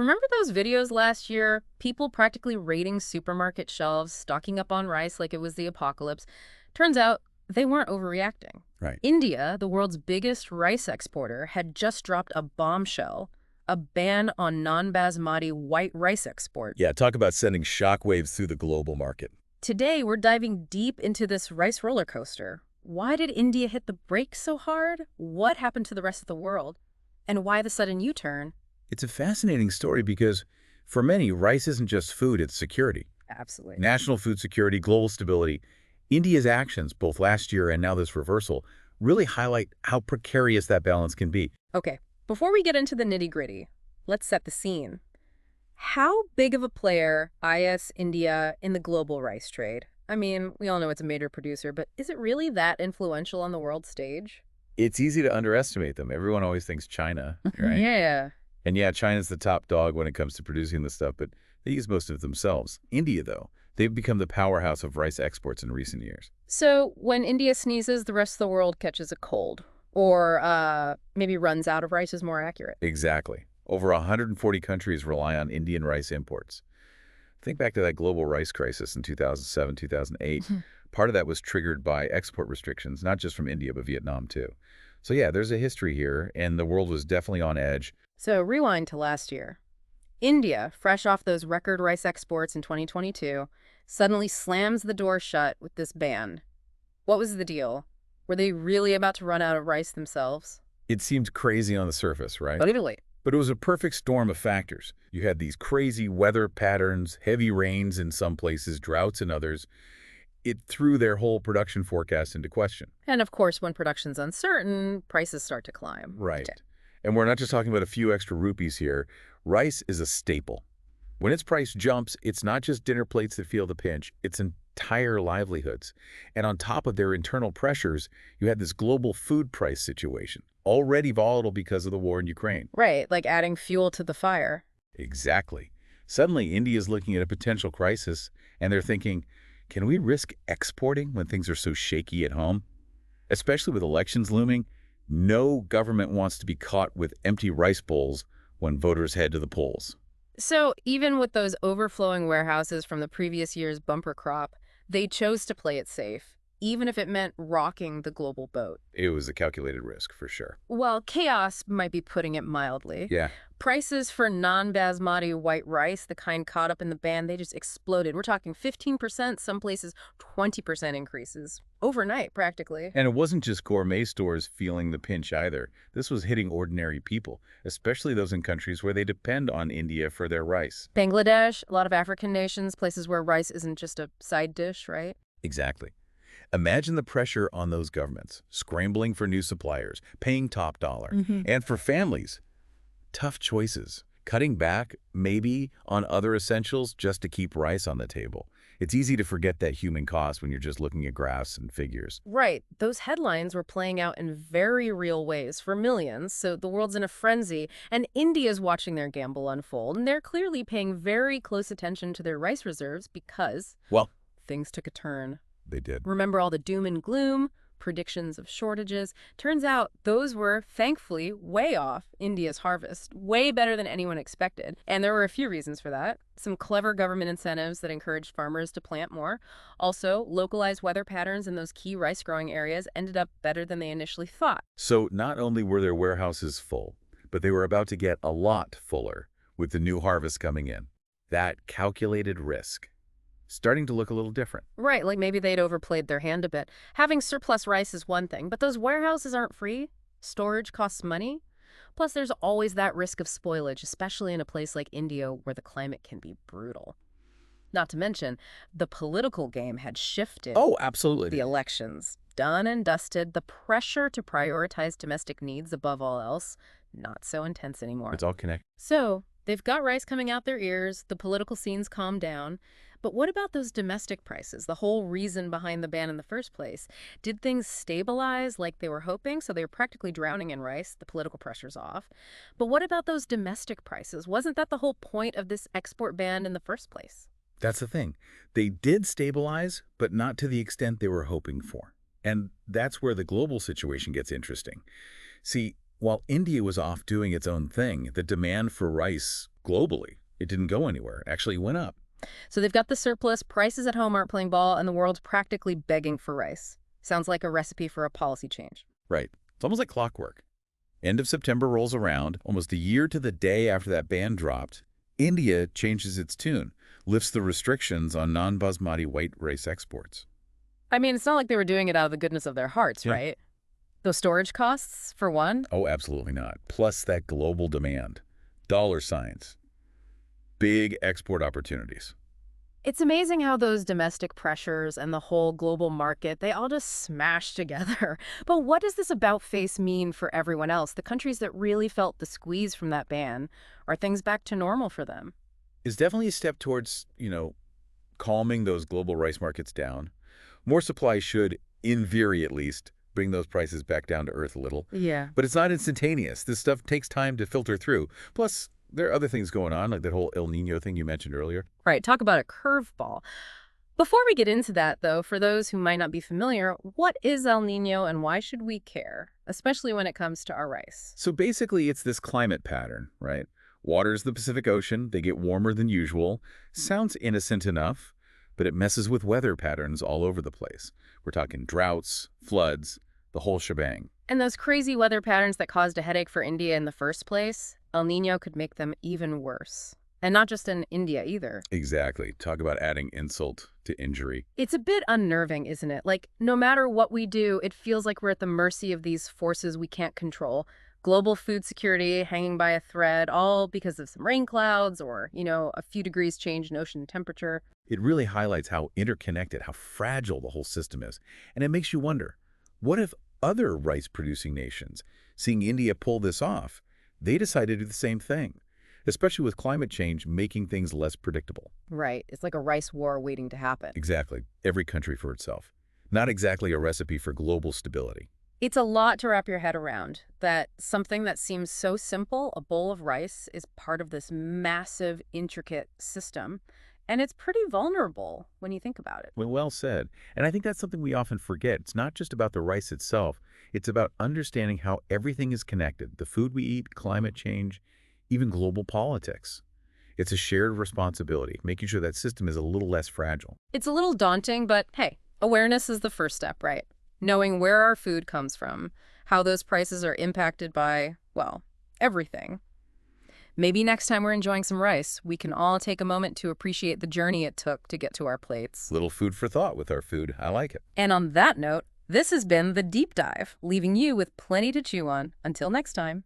Remember those videos last year? People practically raiding supermarket shelves, stocking up on rice like it was the apocalypse. Turns out they weren't overreacting. Right. India, the world's biggest rice exporter, had just dropped a bombshell, a ban on non-basmati white rice export. Yeah, talk about sending shockwaves through the global market. Today, we're diving deep into this rice roller coaster. Why did India hit the brakes so hard? What happened to the rest of the world? And why the sudden U-turn? It's a fascinating story because for many, rice isn't just food, it's security. Absolutely. National food security, global stability. India's actions, both last year and now this reversal, really highlight how precarious that balance can be. Okay, before we get into the nitty-gritty, let's set the scene. How big of a player is India in the global rice trade? I mean, we all know it's a major producer, but is it really that influential on the world stage? It's easy to underestimate them. Everyone always thinks China, right? Yeah. And yeah, China's the top dog when it comes to producing this stuff, but they use most of it themselves. India, though, they've become the powerhouse of rice exports in recent years. So when India sneezes, the rest of the world catches a cold. Or maybe runs out of rice is more accurate. Exactly. Over 140 countries rely on Indian rice imports. Think back to that global rice crisis in 2007, 2008. Part of that was triggered by export restrictions, not just from India, but Vietnam too. So yeah, there's a history here, and the world was definitely on edge. So rewind to last year. India, fresh off those record rice exports in 2022, suddenly slams the door shut with this ban. What was the deal? Were they really about to run out of rice themselves? It seemed crazy on the surface, right? Literally. But it was a perfect storm of factors. You had these crazy weather patterns, heavy rains in some places, droughts in others. It threw their whole production forecast into question. And of course, when production's uncertain, prices start to climb. Right. And we're not just talking about a few extra rupees here. Rice is a staple. When its price jumps, it's not just dinner plates that feel the pinch, it's entire livelihoods. And on top of their internal pressures, you had this global food price situation, already volatile because of the war in Ukraine. Right, like adding fuel to the fire. Exactly. Suddenly, India's looking at a potential crisis, and they're thinking, can we risk exporting when things are so shaky at home? Especially with elections looming, no government wants to be caught with empty rice bowls when voters head to the polls. So even with those overflowing warehouses from the previous year's bumper crop, they chose to play it safe, even if it meant rocking the global boat. It was a calculated risk, for sure. Well, chaos might be putting it mildly. Yeah, Prices for non-basmati white rice, the kind caught up in the ban, they just exploded. We're talking 15%, some places 20% increases. Overnight, practically. and it wasn't just gourmet stores feeling the pinch either. This was hitting ordinary people, especially those in countries where they depend on India for their rice. Bangladesh, a lot of African nations, places where rice isn't just a side dish, right? Exactly. Imagine the pressure on those governments, scrambling for new suppliers, paying top dollar. And for families, tough choices, cutting back maybe on other essentials just to keep rice on the table. It's easy to forget that human cost when you're just looking at graphs and figures. Right. Those headlines were playing out in very real ways for millions, so the world's in a frenzy, and India's watching their gamble unfold, and they're clearly paying very close attention to their rice reserves because Well, things took a turn. they did. Remember all the doom and gloom, predictions of shortages? Turns out those were, thankfully, way off India's harvest, way better than anyone expected. And there were a few reasons for that. Some clever government incentives that encouraged farmers to plant more. Also, localized weather patterns in those key rice-growing areas ended up better than they initially thought. So not only were their warehouses full, but they were about to get a lot fuller with the new harvest coming in. That calculated risk starting to look a little different. Right, like maybe they'd overplayed their hand a bit. Having surplus rice is one thing, but those warehouses aren't free. Storage costs money. Plus, there's always that risk of spoilage, especially in a place like India where the climate can be brutal. Not to mention, the political game had shifted. Oh, absolutely. The elections, done and dusted, the pressure to prioritize domestic needs above all else, not so intense anymore. It's all connected. So, they've got rice coming out their ears, the political scene's calmed down. But what about those domestic prices, the whole reason behind the ban in the first place? Did things stabilize like they were hoping? So they were practically drowning in rice, the political pressure's off. But what about those domestic prices? Wasn't that the whole point of this export ban in the first place? That's the thing. They did stabilize, but not to the extent they were hoping for. And that's where the global situation gets interesting. See, while India was off doing its own thing, the demand for rice globally. It didn't go anywhere. It actually went up. So they've got the surplus, prices at home aren't playing ball, and the world's practically begging for rice. Sounds like a recipe for a policy change. Right. It's almost like clockwork. End of September rolls around, almost a year to the day after that ban dropped. India changes its tune, lifts the restrictions on non-basmati white rice exports. I mean, it's not like they were doing it out of the goodness of their hearts, Yeah. right? Those storage costs, for one. Oh, absolutely not. Plus that global demand. Dollar signs. Big export opportunities. It's amazing how those domestic pressures and the whole global market, they all just smash together. But what does this about face mean for everyone else? The countries that really felt the squeeze from that ban, are things back to normal for them? Is definitely a step towards, calming those global rice markets down. More supply should, in theory at least, bring those prices back down to earth a little. Yeah. But it's not instantaneous. This stuff takes time to filter through. Plus, there are other things going on, like that whole El Nino thing you mentioned earlier. Right, talk about a curveball. Before we get into that, though, for those who might not be familiar, what is El Nino and why should we care, especially when it comes to our rice? So basically, it's this climate pattern, right? Waters the Pacific Ocean, they get warmer than usual. Sounds innocent enough, but it messes with weather patterns all over the place. We're talking droughts, floods, the whole shebang. And those crazy weather patterns that caused a headache for India in the first place, El Nino could make them even worse. And not just in India either. Exactly. Talk about adding insult to injury. It's a bit unnerving, isn't it? Like, no matter what we do, it feels like we're at the mercy of these forces we can't control. Global food security hanging by a thread, all because of some rain clouds or, a few degrees change in ocean temperature. It really highlights how interconnected, how fragile the whole system is. And it makes you wonder, what if other rice-producing nations, seeing India pull this off, they decide to do the same thing, especially with climate change making things less predictable? Right. It's like a rice war waiting to happen. Exactly. Every country for itself. Not exactly a recipe for global stability. It's a lot to wrap your head around, that something that seems so simple, a bowl of rice, is part of this massive, intricate system. And it's pretty vulnerable when you think about it. Well said. And I think that's something we often forget. It's not just about the rice itself. It's about understanding how everything is connected. The food we eat, climate change, even global politics. It's a shared responsibility, making sure that system is a little less fragile. It's a little daunting, but hey, awareness is the first step, right? Knowing where our food comes from, how those prices are impacted by, well, everything. Maybe next time we're enjoying some rice, we can all take a moment to appreciate the journey it took to get to our plates. Little food for thought with our food. I like it. And on that note, this has been The Deep Dive, leaving you with plenty to chew on. Until next time.